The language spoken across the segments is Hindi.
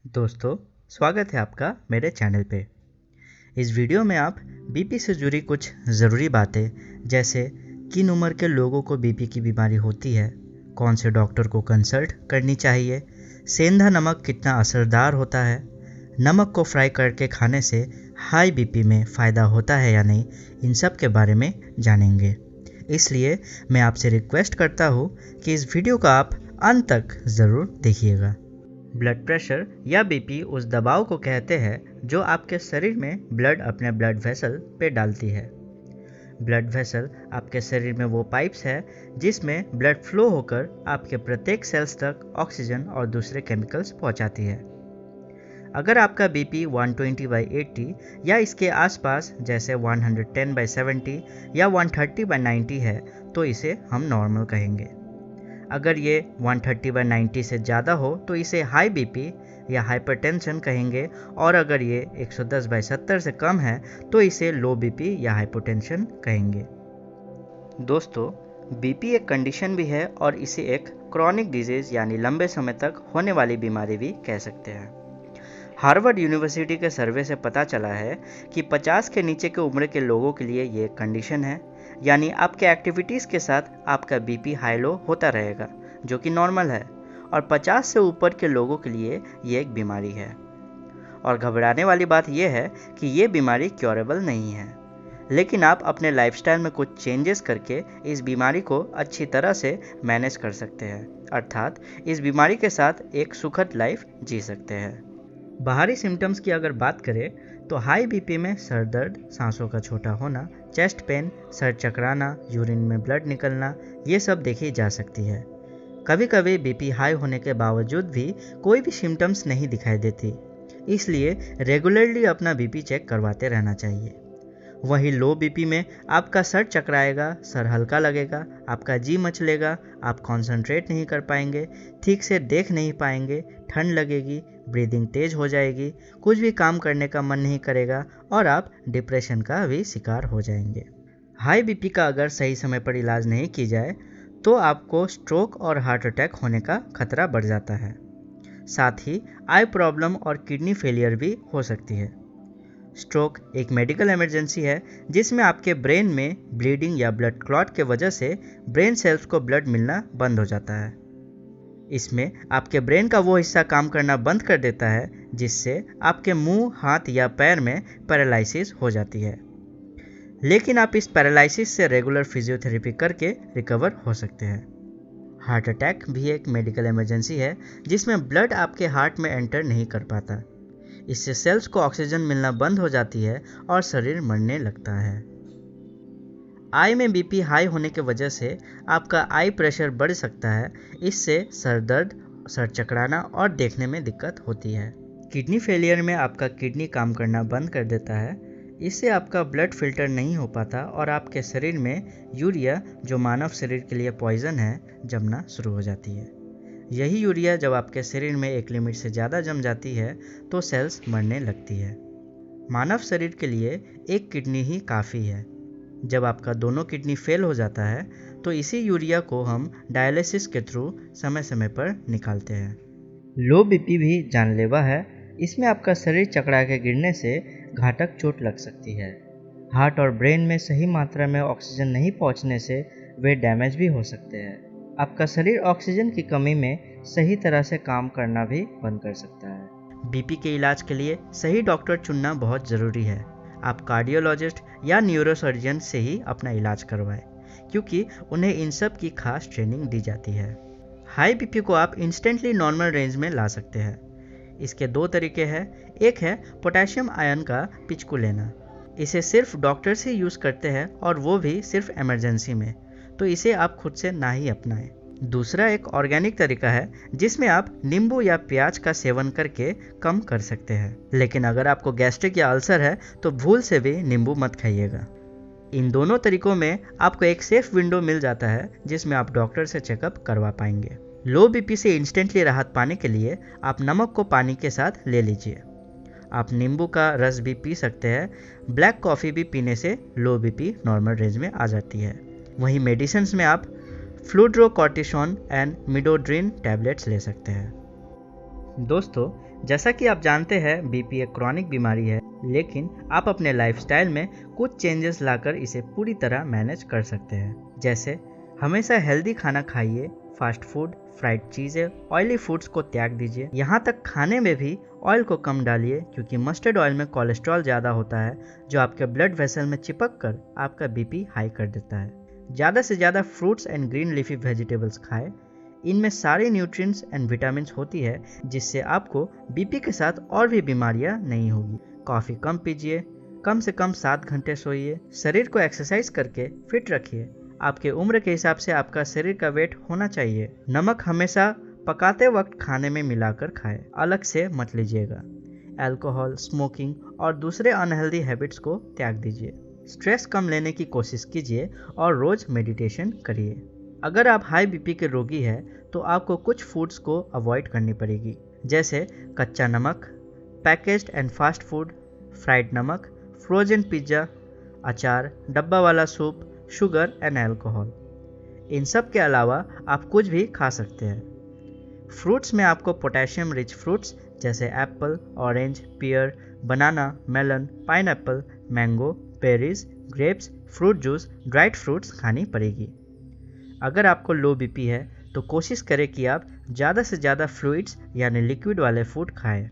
दोस्तों, स्वागत है आपका मेरे चैनल पे। इस वीडियो में आप बीपी से जुड़ी कुछ ज़रूरी बातें जैसे किन उम्र के लोगों को बीपी की बीमारी होती है, कौन से डॉक्टर को कंसल्ट करनी चाहिए, सेंधा नमक कितना असरदार होता है, नमक को फ्राई करके खाने से हाई बीपी में फ़ायदा होता है या नहीं, इन सब के बारे में जानेंगे। इसलिए मैं आपसे रिक्वेस्ट करता हूँ कि इस वीडियो का आप अंत तक ज़रूर देखिएगा। ब्लड प्रेशर या बीपी उस दबाव को कहते हैं जो आपके शरीर में ब्लड अपने ब्लड वेसल पे डालती है। ब्लड वेसल आपके शरीर में वो पाइप्स है जिसमें ब्लड फ्लो होकर आपके प्रत्येक सेल्स तक ऑक्सीजन और दूसरे केमिकल्स पहुंचाती है। अगर आपका बीपी 120/80 या इसके आसपास जैसे 110/70 या 130/90 है तो इसे हम नॉर्मल कहेंगे। अगर ये 130/90 से ज़्यादा हो तो इसे हाई बीपी या हाइपरटेंशन कहेंगे, और अगर ये 110/70 से कम है तो इसे लो बीपी या हाइपोटेंशन कहेंगे। दोस्तों, बीपी एक कंडीशन भी है और इसे एक क्रॉनिक डिजीज़ यानी लंबे समय तक होने वाली बीमारी भी कह सकते हैं। हार्वर्ड यूनिवर्सिटी के सर्वे से पता चला है कि 50 के नीचे के उम्र के लोगों के लिए ये कंडीशन है, यानी आपके एक्टिविटीज़ के साथ आपका बीपी हाई लो होता रहेगा, जो कि नॉर्मल है, और 50 से ऊपर के लोगों के लिए ये एक बीमारी है। और घबराने वाली बात यह है कि ये बीमारी क्योरेबल नहीं है, लेकिन आप अपने लाइफस्टाइल में कुछ चेंजेस करके इस बीमारी को अच्छी तरह से मैनेज कर सकते हैं, अर्थात इस बीमारी के साथ एक सुखद लाइफ जी सकते हैं। बाहरी सिम्टम्स की अगर बात करें तो हाई बीपी में सर दर्द, सांसों का छोटा होना, चेस्ट पेन, सर चकराना, यूरिन में ब्लड निकलना, ये सब देखी जा सकती है। कभी कभी बीपी हाई होने के बावजूद भी कोई भी सिम्टम्स नहीं दिखाई देती, इसलिए रेगुलरली अपना बीपी चेक करवाते रहना चाहिए। वहीं लो बीपी में आपका सर चकराएगा, सर हल्का लगेगा, आपका जी मचलेगा, आप कंसंट्रेट नहीं कर पाएंगे, ठीक से देख नहीं पाएंगे, ठंड लगेगी, ब्रीदिंग तेज हो जाएगी, कुछ भी काम करने का मन नहीं करेगा और आप डिप्रेशन का भी शिकार हो जाएंगे। हाई बीपी का अगर सही समय पर इलाज नहीं की जाए तो आपको स्ट्रोक और हार्ट अटैक होने का खतरा बढ़ जाता है। साथ ही आई प्रॉब्लम और किडनी फेलियर भी हो सकती है। स्ट्रोक एक मेडिकल इमरजेंसी है जिसमें आपके ब्रेन में ब्लीडिंग या ब्लड क्लॉट के वजह से ब्रेन सेल्स को ब्लड मिलना बंद हो जाता है। इसमें आपके ब्रेन का वो हिस्सा काम करना बंद कर देता है जिससे आपके मुंह, हाथ या पैर में पैरालिसिस हो जाती है। लेकिन आप इस पैरालिसिस से रेगुलर फिजियोथेरेपी करके रिकवर हो सकते हैं। हार्ट अटैक भी एक मेडिकल इमरजेंसी है जिसमें ब्लड आपके हार्ट में एंटर नहीं कर पाता। इससे सेल्स को ऑक्सीजन मिलना बंद हो जाती है और शरीर मरने लगता है। आई में बीपी हाई होने की वजह से आपका आई प्रेशर बढ़ सकता है। इससे सर दर्द, सर चकराना और देखने में दिक्कत होती है। किडनी फेलियर में आपका किडनी काम करना बंद कर देता है। इससे आपका ब्लड फिल्टर नहीं हो पाता और आपके शरीर में यूरिया, जो मानव शरीर के लिए पॉइजन है, जमना शुरू हो जाती है। यही यूरिया जब आपके शरीर में एक लिमिट से ज़्यादा जम जाती है तो सेल्स मरने लगती है। मानव शरीर के लिए एक किडनी ही काफ़ी है। जब आपका दोनों किडनी फेल हो जाता है तो इसी यूरिया को हम डायलिसिस के थ्रू समय समय पर निकालते हैं। लो बीपी भी जानलेवा है। इसमें आपका शरीर चकरा के गिरने से घातक चोट लग सकती है। हार्ट और ब्रेन में सही मात्रा में ऑक्सीजन नहीं पहुंचने से वे डैमेज भी हो सकते हैं। आपका शरीर ऑक्सीजन की कमी में सही तरह से काम करना भी बंद कर सकता है। बीपी के इलाज के लिए सही डॉक्टर चुनना बहुत ज़रूरी है। आप कार्डियोलॉजिस्ट या न्यूरोसर्जन से ही अपना इलाज करवाएं, क्योंकि उन्हें इन सब की खास ट्रेनिंग दी जाती है। हाई बीपी को आप इंस्टेंटली नॉर्मल रेंज में ला सकते हैं। इसके दो तरीके हैं। एक है पोटेशियम आयन का पिचकू लेना। इसे सिर्फ डॉक्टर्स ही यूज़ करते हैं और वो भी सिर्फ इमरजेंसी में, तो इसे आप खुद से ना ही अपनाएं। दूसरा एक ऑर्गेनिक तरीका है जिसमें आप नींबू या प्याज का सेवन करके कम कर सकते हैं। लेकिन अगर आपको गैस्ट्रिक या अल्सर है तो भूल से भी नींबू मत खाइएगा। इन दोनों तरीकों में आपको एक सेफ विंडो मिल जाता है जिसमें आप डॉक्टर से चेकअप करवा पाएंगे। लो बीपी से इंस्टेंटली राहत पाने के लिए आप नमक को पानी के साथ ले लीजिए। आप नींबू का रस भी पी सकते हैं। ब्लैक कॉफ़ी भी पीने से लो बीपी नॉर्मल रेंज में आ जाती है। वहीं मेडिसिन में आप फ्लूड्रोकॉर्टिसोन एंड मिडोड्रिन टैबलेट्स ले सकते हैं। दोस्तों, जैसा कि आप जानते हैं बीपी एक क्रॉनिक बीमारी है, लेकिन आप अपने लाइफस्टाइल में कुछ चेंजेस लाकर इसे पूरी तरह मैनेज कर सकते हैं। जैसे हमेशा हेल्दी खाना खाइए, फास्ट फूड, फ्राइड चीज़ें, ऑयली फूड्स को त्याग दीजिए। यहाँ तक खाने में भी ऑयल को कम डालिए, क्योंकि मस्टर्ड ऑयल में कोलेस्ट्रॉल ज़्यादा होता है जो आपके ब्लड वेसल में चिपक कर आपका बीपी हाई कर देता है। ज़्यादा से ज़्यादा fruits and green leafy vegetables खाएं। इनमें सारे न्यूट्रिएंट्स एंड विटामिन्स होती है, जिससे आपको बीपी के साथ और भी बीमारियां नहीं होगी। कॉफ़ी कम पीजिए, कम से कम 7 घंटे सोइए, शरीर को एक्सरसाइज करके फिट रखिए। आपके उम्र के हिसाब से आपका शरीर का वेट होना चाहिए। नमक हमेशा पकाते वक्त खाने में मिलाकर खाएं, अलग से मत लीजिएगा। अल्कोहल, स्मोकिंग और दूसरे अनहेल्दी हैबिट्स को त्याग दीजिए। स्ट्रेस कम लेने की कोशिश कीजिए और रोज़ मेडिटेशन करिए। अगर आप हाई बीपी के रोगी हैं तो आपको कुछ फूड्स को अवॉइड करनी पड़ेगी, जैसे कच्चा नमक, packaged and fast food, fried नमक, फ्रोजन पिज्ज़ा, अचार, डब्बा वाला सूप, शुगर एंड अल्कोहल। इन सब के अलावा आप कुछ भी खा सकते हैं। फ्रूट्स में आपको पोटेशियम रिच फ्रूट्स जैसे apple, orange, pear, banana, melon, pineapple, mango, berries, grapes, fruit juice, dried fruits खानी पड़ेगी। अगर आपको लो बीपी है तो कोशिश करें कि आप ज़्यादा से ज़्यादा फ्लूइड्स यानी लिक्विड वाले फूड खाएं।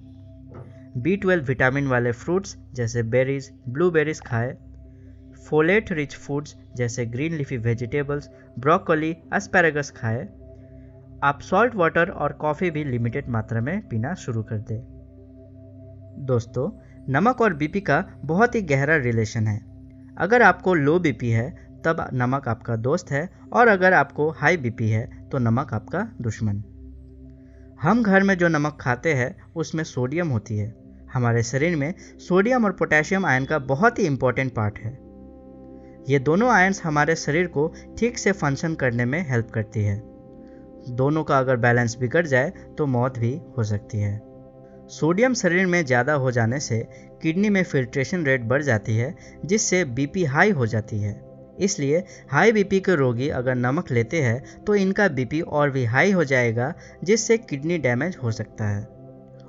B12 विटामिन वाले फ्रूट्स जैसे बेरीज, ब्लूबेरीज खाएं। फोलेट रिच फूड्स जैसे green leafy vegetables, broccoli, asparagus खाएं। आप सॉल्ट वाटर और कॉफ़ी भी लिमिटेड मात्रा में पीना शुरू कर दें। दोस्तों, नमक और बीपी का बहुत ही गहरा रिलेशन है। अगर आपको लो बीपी है तब नमक आपका दोस्त है, और अगर आपको हाई बीपी है तो नमक आपका दुश्मन। हम घर में जो नमक खाते हैं उसमें सोडियम होती है। हमारे शरीर में सोडियम और पोटेशियम आयन का बहुत ही इम्पोर्टेंट पार्ट है। ये दोनों आयन्स हमारे शरीर को ठीक से फंक्शन करने में हेल्प करती है। दोनों का अगर बैलेंस बिगड़ जाए तो मौत भी हो सकती है। सोडियम शरीर में ज़्यादा हो जाने से किडनी में फिल्ट्रेशन रेट बढ़ जाती है, जिससे बीपी हाई हो जाती है। इसलिए हाई बीपी के रोगी अगर नमक लेते हैं तो इनका बीपी और भी हाई हो जाएगा, जिससे किडनी डैमेज हो सकता है।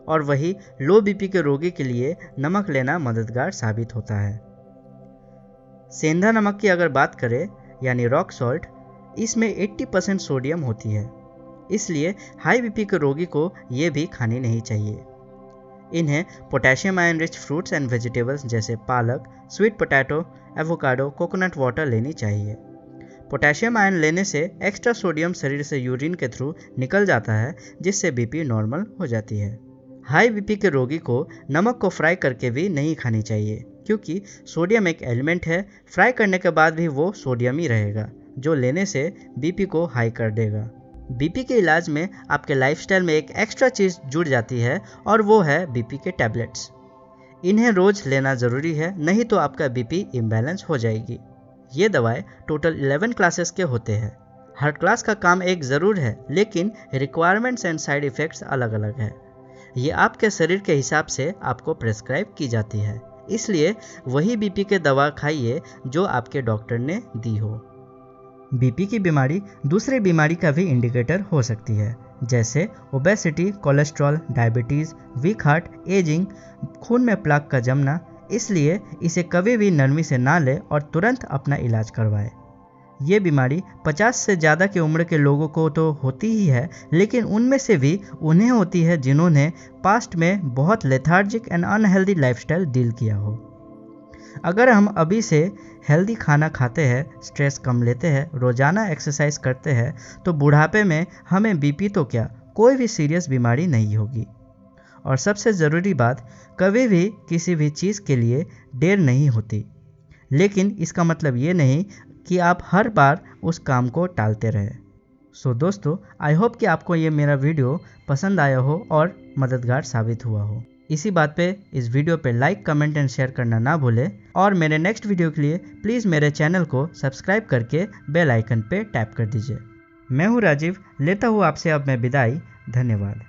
और वही लो बीपी के रोगी के लिए नमक लेना मददगार साबित होता है। सेंधा नमक की अगर बात करें यानी रॉक सॉल्ट, इसमें 80% सोडियम होती है। इसलिए हाई बीपी के रोगी को ये भी खानी नहीं चाहिए। इन्हें potassium ion rich fruits and vegetables जैसे पालक, sweet potato, avocado, coconut water लेनी चाहिए। पोटेशियम आयन लेने से एक्स्ट्रा सोडियम शरीर से यूरिन के थ्रू निकल जाता है, जिससे बीपी नॉर्मल हो जाती है। हाई बीपी के रोगी को नमक को फ्राई करके भी नहीं खानी चाहिए, क्योंकि सोडियम एक एलिमेंट है। फ्राई करने के बाद भी वो सोडियम ही रहेगा, जो लेने से बीपी को हाई कर देगा। बीपी के इलाज में आपके लाइफस्टाइल में एक एक्स्ट्रा चीज़ जुड़ जाती है, और वो है बीपी के टैबलेट्स। इन्हें रोज़ लेना ज़रूरी है, नहीं तो आपका बीपी इम्बैलेंस हो जाएगी। ये दवाएं टोटल 11 क्लासेस के होते हैं। हर क्लास का काम एक ज़रूर है, लेकिन रिक्वायरमेंट्स एंड साइड इफ़ेक्ट्स अलग अलग है। ये आपके शरीर के हिसाब से आपको प्रेस्क्राइब की जाती है, इसलिए वही बीपी के दवा खाइए जो आपके डॉक्टर ने दी हो। बीपी की बीमारी दूसरी बीमारी का भी इंडिकेटर हो सकती है, जैसे obesity, cholesterol, diabetes, week heart, ageing, खून में प्लाक का जमना। इसलिए इसे कभी भी नरमी से ना लें और तुरंत अपना इलाज करवाएं। ये बीमारी 50 से ज़्यादा की उम्र के लोगों को तो होती ही है, लेकिन उनमें से भी उन्हें होती है जिन्होंने पास्ट में बहुत lethargic and unhealthy lifestyle deal किया हो। अगर हम अभी से हेल्दी खाना खाते हैं, स्ट्रेस कम लेते हैं, रोज़ाना एक्सरसाइज करते हैं, तो बुढ़ापे में हमें बीपी तो क्या, कोई भी सीरियस बीमारी नहीं होगी। और सबसे ज़रूरी बात, कभी भी किसी भी चीज़ के लिए देर नहीं होती, लेकिन इसका मतलब ये नहीं कि आप हर बार उस काम को टालते रहें। सो दोस्तों, आई होप कि आपको ये मेरा वीडियो पसंद आया हो और मददगार साबित हुआ हो। इसी बात पे इस वीडियो पे लाइक, कमेंट एंड शेयर करना ना भूलें, और मेरे नेक्स्ट वीडियो के लिए प्लीज़ मेरे चैनल को सब्सक्राइब करके बेल आइकन पे टैप कर दीजिए। मैं हूँ राजीव, लेता हूँ आपसे अब मैं विदाई। धन्यवाद।